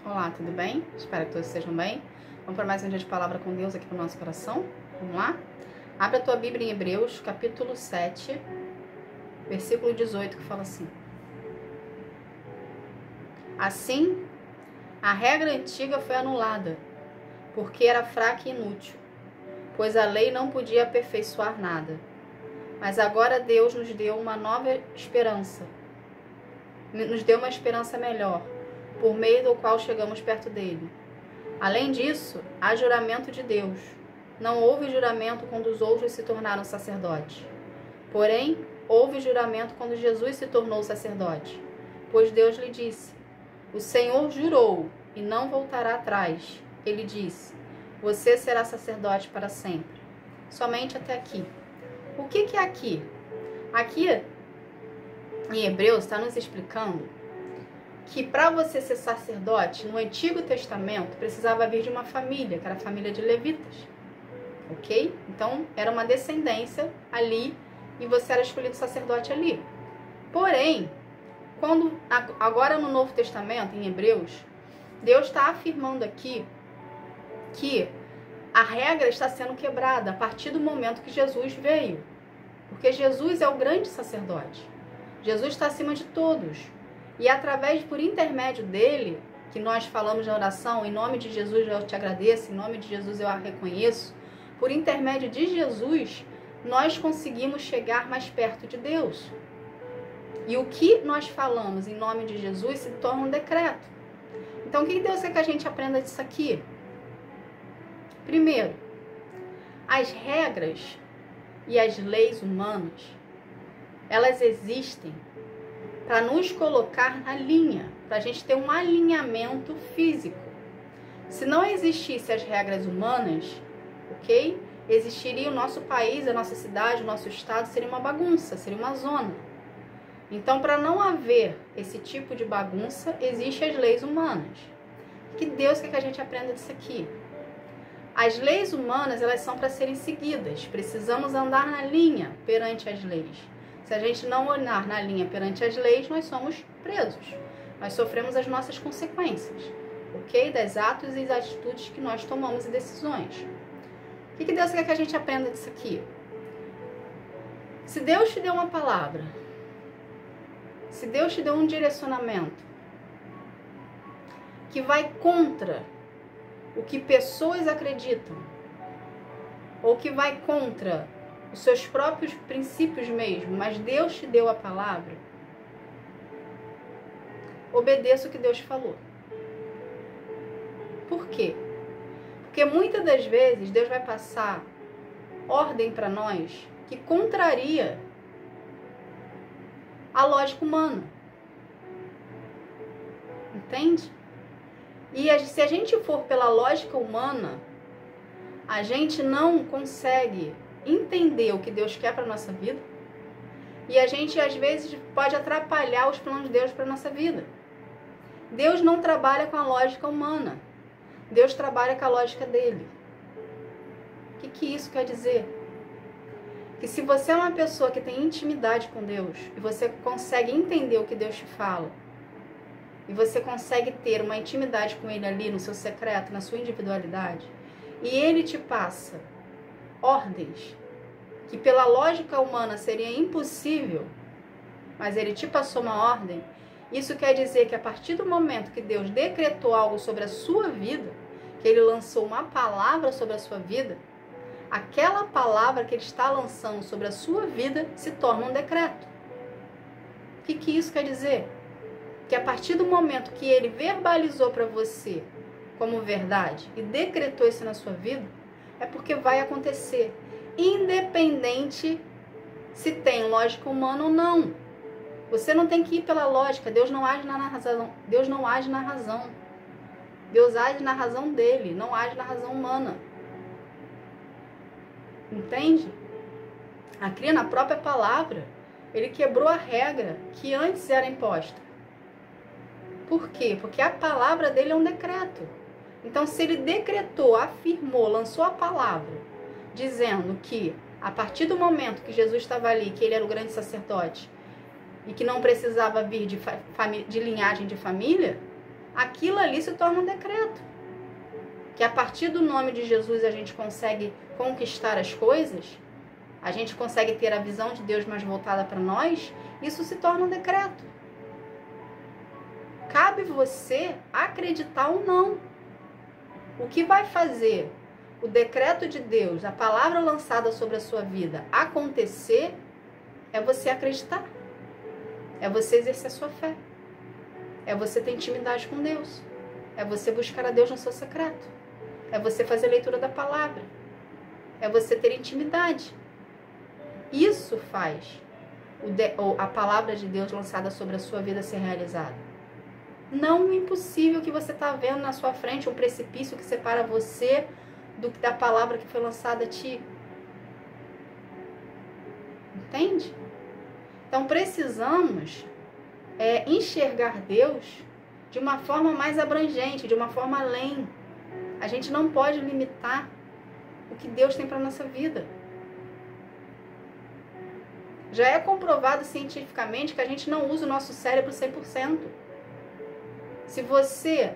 Olá, tudo bem? Espero que todos estejam bem. Vamos para mais um dia de palavra com Deus aqui no nosso coração? Vamos lá? Abre a tua Bíblia em Hebreus, capítulo 7, versículo 18, que fala assim: Assim, a regra antiga foi anulada, porque era fraca e inútil, pois a lei não podia aperfeiçoar nada. Mas agora Deus nos deu uma nova esperança, nos deu uma esperança melhor, por meio do qual chegamos perto dele. Além disso, há juramento de Deus. Não houve juramento quando os outros se tornaram sacerdotes. Porém, houve juramento quando Jesus se tornou sacerdote. Pois Deus lhe disse: O Senhor jurou e não voltará atrás. Ele disse: Você será sacerdote para sempre. Somente até aqui. O que é aqui? Aqui, em Hebreus, está nos explicando que para você ser sacerdote, no Antigo Testamento, precisava vir de uma família, que era a família de levitas, ok? Então, era uma descendência ali e você era escolhido sacerdote ali. Porém, agora no Novo Testamento, em Hebreus, Deus está afirmando aqui que a regra está sendo quebrada a partir do momento que Jesus veio. Porque Jesus é o grande sacerdote. Jesus está acima de todos. E através, por intermédio dele, que nós falamos na oração, em nome de Jesus eu te agradeço, em nome de Jesus eu a reconheço, por intermédio de Jesus, nós conseguimos chegar mais perto de Deus. E o que nós falamos em nome de Jesus se torna um decreto. Então, o que Deus quer que a gente aprenda disso aqui? Primeiro, as regras e as leis humanas, elas existem para nos colocar na linha, para a gente ter um alinhamento físico. Se não existissem as regras humanas, ok? Existiria o nosso país, a nossa cidade, o nosso estado, seria uma bagunça, seria uma zona. Então, para não haver esse tipo de bagunça, existem as leis humanas. Que Deus quer que a gente aprenda disso aqui. As leis humanas, elas são para serem seguidas. Precisamos andar na linha perante as leis. Se a gente não andar na linha perante as leis, nós somos presos. Nós sofremos as nossas consequências, ok? Das atos e das atitudes que nós tomamos e decisões. O que Deus quer que a gente aprenda disso aqui? Se Deus te deu uma palavra, se Deus te deu um direcionamento que vai contra o que pessoas acreditam, ou que vai contra os seus próprios princípios mesmo, mas Deus te deu a palavra, obedeça o que Deus falou. Por quê? Porque muitas das vezes Deus vai passar ordem para nós que contraria a lógica humana. Entende? E se a gente for pela lógica humana, a gente não consegue entender o que Deus quer para a nossa vida. E a gente, às vezes, pode atrapalhar os planos de Deus para a nossa vida. Deus não trabalha com a lógica humana. Deus trabalha com a lógica dele. O que isso quer dizer? Que se você é uma pessoa que tem intimidade com Deus, e você consegue entender o que Deus te fala, e você consegue ter uma intimidade com ele ali no seu secreto, na sua individualidade, e ele te passa ordens que pela lógica humana seria impossível, mas ele te passou uma ordem, isso quer dizer que a partir do momento que Deus decretou algo sobre a sua vida, que ele lançou uma palavra sobre a sua vida, aquela palavra que ele está lançando sobre a sua vida se torna um decreto. O que isso quer dizer? Que a partir do momento que ele verbalizou para você como verdade e decretou isso na sua vida, é porque vai acontecer, independente se tem lógica humana ou não. Você não tem que ir pela lógica. Deus não age na razão. Deus não age na razão. Deus age na razão dele, não age na razão humana. Entende? Aqui na própria palavra, ele quebrou a regra que antes era imposta. Por quê? Porque a palavra dele é um decreto. Então, se ele decretou, afirmou, lançou a palavra, dizendo que a partir do momento que Jesus estava ali, que ele era o grande sacerdote, e que não precisava vir de linhagem de família, aquilo ali se torna um decreto. Que a partir do nome de Jesus a gente consegue conquistar as coisas, a gente consegue ter a visão de Deus mais voltada para nós, isso se torna um decreto. Cabe você acreditar ou não. O que vai fazer o decreto de Deus, a palavra lançada sobre a sua vida acontecer, é você acreditar. É você exercer a sua fé. É você ter intimidade com Deus. É você buscar a Deus no seu secreto. É você fazer a leitura da palavra. É você ter intimidade. Isso faz a palavra de Deus lançada sobre a sua vida ser realizada. Não o impossível que você está vendo na sua frente, um precipício que separa você da palavra que foi lançada a ti. Entende? Então precisamos enxergar Deus de uma forma mais abrangente, de uma forma além. A gente não pode limitar o que Deus tem para a nossa vida. Já é comprovado cientificamente que a gente não usa o nosso cérebro 100%. Se você,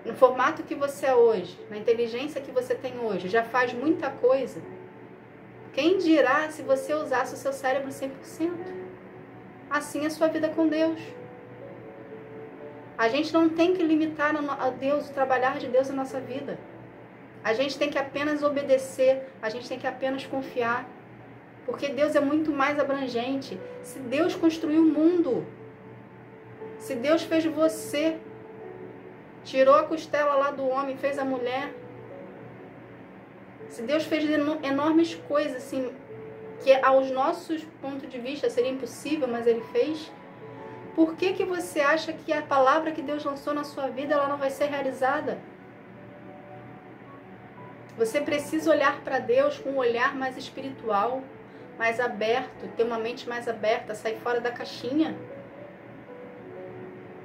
no formato que você é hoje, na inteligência que você tem hoje, já faz muita coisa, quem dirá se você usasse o seu cérebro 100%? Assim é a sua vida com Deus. A gente não tem que limitar a Deus, o trabalhar de Deus na nossa vida. A gente tem que apenas obedecer, a gente tem que apenas confiar. Porque Deus é muito mais abrangente. Se Deus construiu o mundo, se Deus fez você, tirou a costela lá do homem, fez a mulher, se Deus fez enormes coisas, assim, que aos nossos pontos de vista seria impossível, mas Ele fez, por que você acha que a palavra que Deus lançou na sua vida, ela não vai ser realizada? Você precisa olhar para Deus com um olhar mais espiritual, mais aberto, ter uma mente mais aberta, sair fora da caixinha.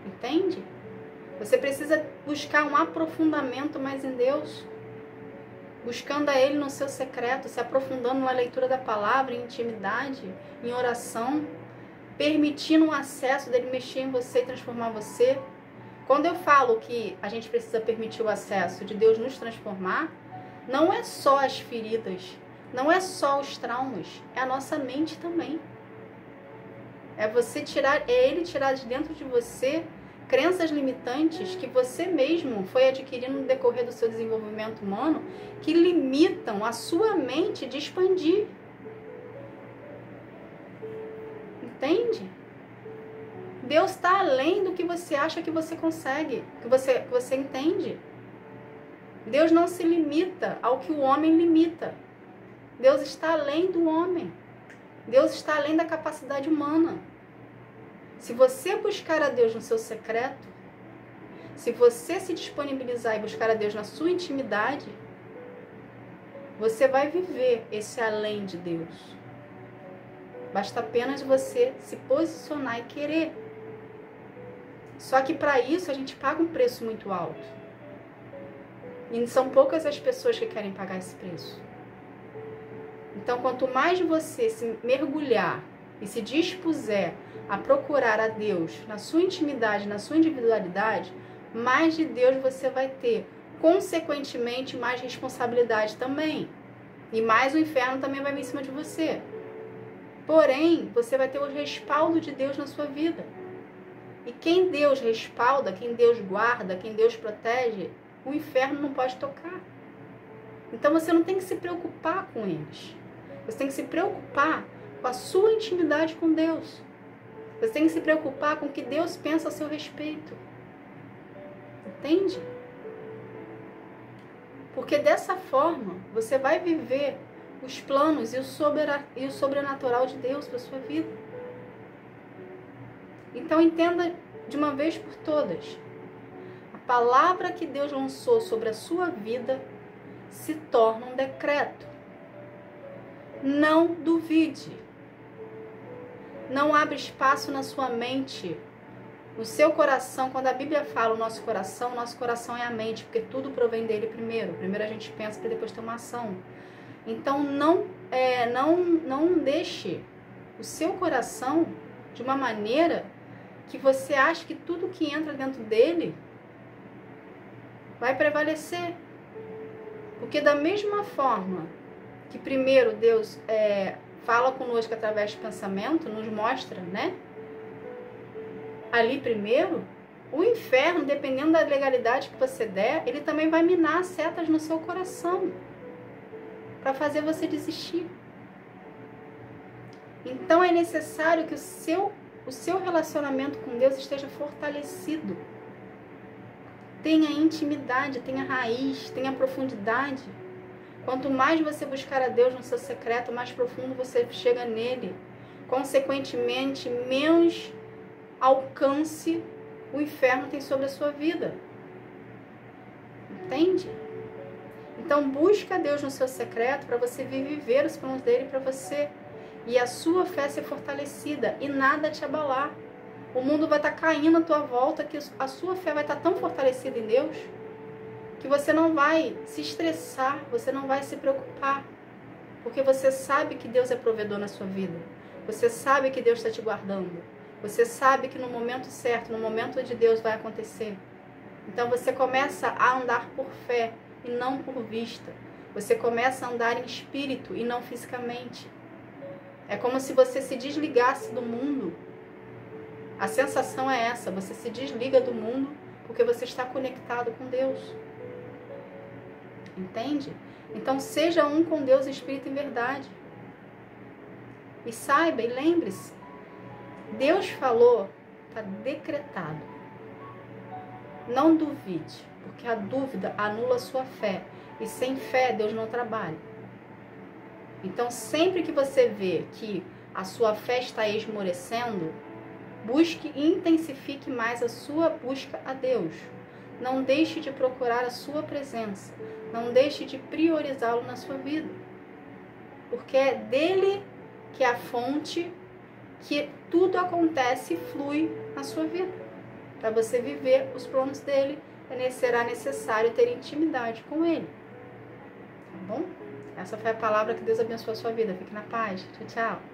Entende? Você precisa buscar um aprofundamento mais em Deus, buscando a Ele no seu secreto, se aprofundando na leitura da palavra, em intimidade, em oração, permitindo um acesso dele mexer em você e transformar você. Quando eu falo que a gente precisa permitir o acesso de Deus nos transformar, não é só as feridas, não é só os traumas, é a nossa mente também. É Ele tirar de dentro de você crenças limitantes que você mesmo foi adquirindo no decorrer do seu desenvolvimento humano, que limitam a sua mente de expandir. Entende? Deus está além do que você acha que você consegue, que você entende. Deus não se limita ao que o homem limita. Deus está além do homem. Deus está além da capacidade humana. Se você buscar a Deus no seu secreto, se você se disponibilizar e buscar a Deus na sua intimidade, você vai viver esse além de Deus. Basta apenas você se posicionar e querer. Só que para isso a gente paga um preço muito alto. E são poucas as pessoas que querem pagar esse preço. Então, quanto mais você se mergulhar e se dispuser a procurar a Deus na sua intimidade, na sua individualidade, mais de Deus você vai ter. Consequentemente, mais responsabilidade também. E mais o inferno também vai vir em cima de você. Porém, você vai ter o respaldo de Deus na sua vida. E quem Deus respalda, quem Deus guarda, quem Deus protege, o inferno não pode tocar. Então você não tem que se preocupar com eles. Você tem que se preocupar com a sua intimidade com Deus. Você tem que se preocupar com o que Deus pensa a seu respeito. Entende? Porque dessa forma, você vai viver os planos e o sobrenatural de Deus para a sua vida. Então entenda de uma vez por todas. A palavra que Deus lançou sobre a sua vida se torna um decreto. Não duvide. Não abre espaço na sua mente, no seu coração. Quando a Bíblia fala o nosso coração é a mente, porque tudo provém dele primeiro. Primeiro a gente pensa para depois ter uma ação. Então não deixe o seu coração de uma maneira que você acha que tudo que entra dentro dele vai prevalecer. Porque da mesma forma que primeiro Deus fala conosco através de pensamento, nos mostra, né? Ali primeiro, o inferno, dependendo da legalidade que você der, ele também vai minar setas no seu coração para fazer você desistir. Então é necessário que o seu relacionamento com Deus esteja fortalecido. Tenha intimidade, tenha raiz, tenha profundidade. Quanto mais você buscar a Deus no seu secreto, mais profundo você chega nele. Consequentemente, menos alcance o inferno tem sobre a sua vida. Entende? Então busca a Deus no seu secreto para você viver os planos dele para você. E a sua fé ser fortalecida e nada te abalar. O mundo vai estar caindo à tua volta, que a sua fé vai estar tão fortalecida em Deus, que você não vai se estressar, você não vai se preocupar. Porque você sabe que Deus é provedor na sua vida. Você sabe que Deus está te guardando. Você sabe que no momento certo, no momento de Deus vai acontecer. Então você começa a andar por fé e não por vista. Você começa a andar em espírito e não fisicamente. É como se você se desligasse do mundo. A sensação é essa, você se desliga do mundo porque você está conectado com Deus. Entende? Então seja um com Deus, espírito e verdade. E saiba e lembre-se, Deus falou, está decretado. Não duvide, porque a dúvida anula a sua fé. E sem fé Deus não trabalha. Então sempre que você vê que a sua fé está esmorecendo, busque e intensifique mais a sua busca a Deus. Não deixe de procurar a sua presença. Não deixe de priorizá-lo na sua vida. Porque é dele que é a fonte que tudo acontece e flui na sua vida. Para você viver os planos dele, será necessário ter intimidade com ele. Tá bom? Essa foi a palavra. Que Deus abençoe a sua vida. Fique na paz. Tchau, tchau.